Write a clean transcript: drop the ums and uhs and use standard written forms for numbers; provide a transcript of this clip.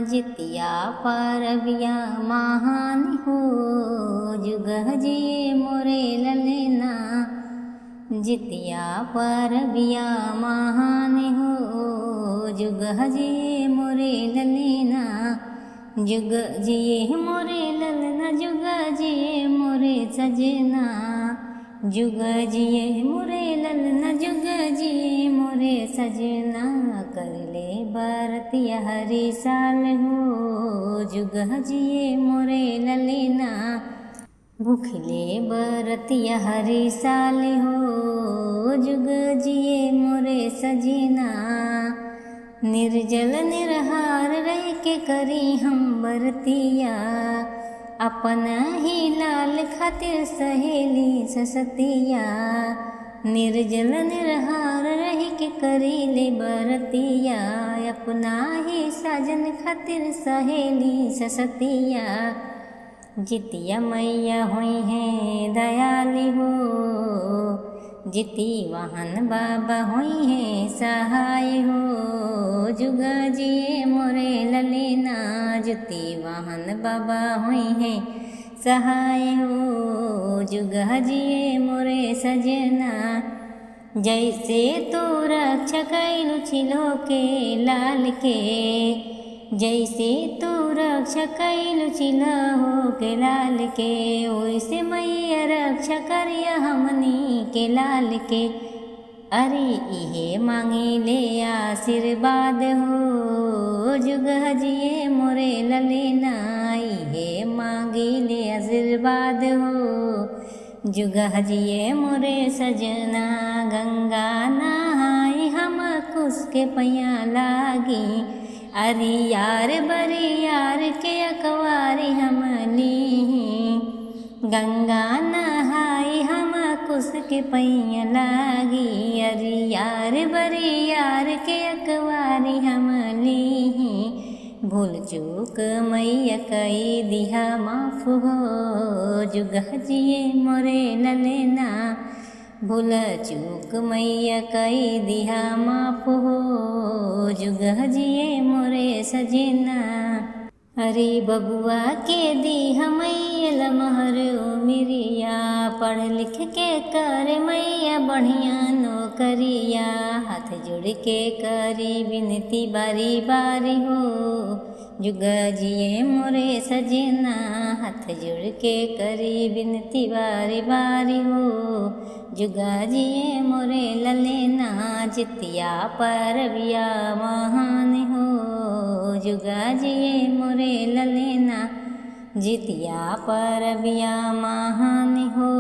जितिया परबिया महान हो जुग जिए मोरे ललना। जितिया परबिया महान हो जुग जिए मोरे ललना। जुग जिए मोरे ललना जुग जिए मोरे सजना। जुग जिए मोरे ललना जुग जिए मोरे सजना। कर ले बरतिया हरी साल हो जुग जिए मोरे ललना। भूखले बरतिया हरी साल हो जुग जिए मोरे सजना। निर्जल निरहार रह के करी हम बरतिया। अपना ही लाल खातिर सहेली ससतिया। निर्जल निरहार रह के करी ले बरतिया। अपना ही साजन खातिर सहेली ससतिया। जितिया मैया हुई हैं दयाली हो। जिति वाहन बाबा हुई हैं सहाय हो जुग जिए मोरे ललना। जिति वाहन बाबा हुई हैं सहाय हो जुग जिए मोरे सजना। जैसे तो रक्षा कैलु छिलो के लाल के। जैसे तो रक्षा कैलु छिलो के लाल के। ओइसे मैया रक्षा करिया हमनी के लाल के। अरे इहे मांगे ले आशीर्वाद हो जुग जिए मोरे ललना। इहे मांगे ले आशीर्वाद हो जुग जिए मोरे सजना। गंगा नहाई हम उसके पैया लागी। अरे यार बरी यार के अकवारी हम ली। गंगा नहाई हम कुस के पैया लागी। अरे यार बरी यार के अकवारी हम ली। भूल चूक मैया कई दिहा माफ हो जुग जिए मोरे ललना। भूल चूक मैया कई दिहा माफ हो जुग जिए मोरे सजना। अरे बबुआ के दिहा मैया लमहर उमिरिया। पढ़ लिख के कर मैया बढ़िया नौकरिया। हाथ जोड़ के करी विनती बारी बारी हो जुग जिए मोरे सजना। हाथ जोड़ के करी विनती बारी बारी हो जुग जिए मोरे ललना। जितिया परबिया महान हो जुग जिए मोरे ललना। जितिया परबिया महान हो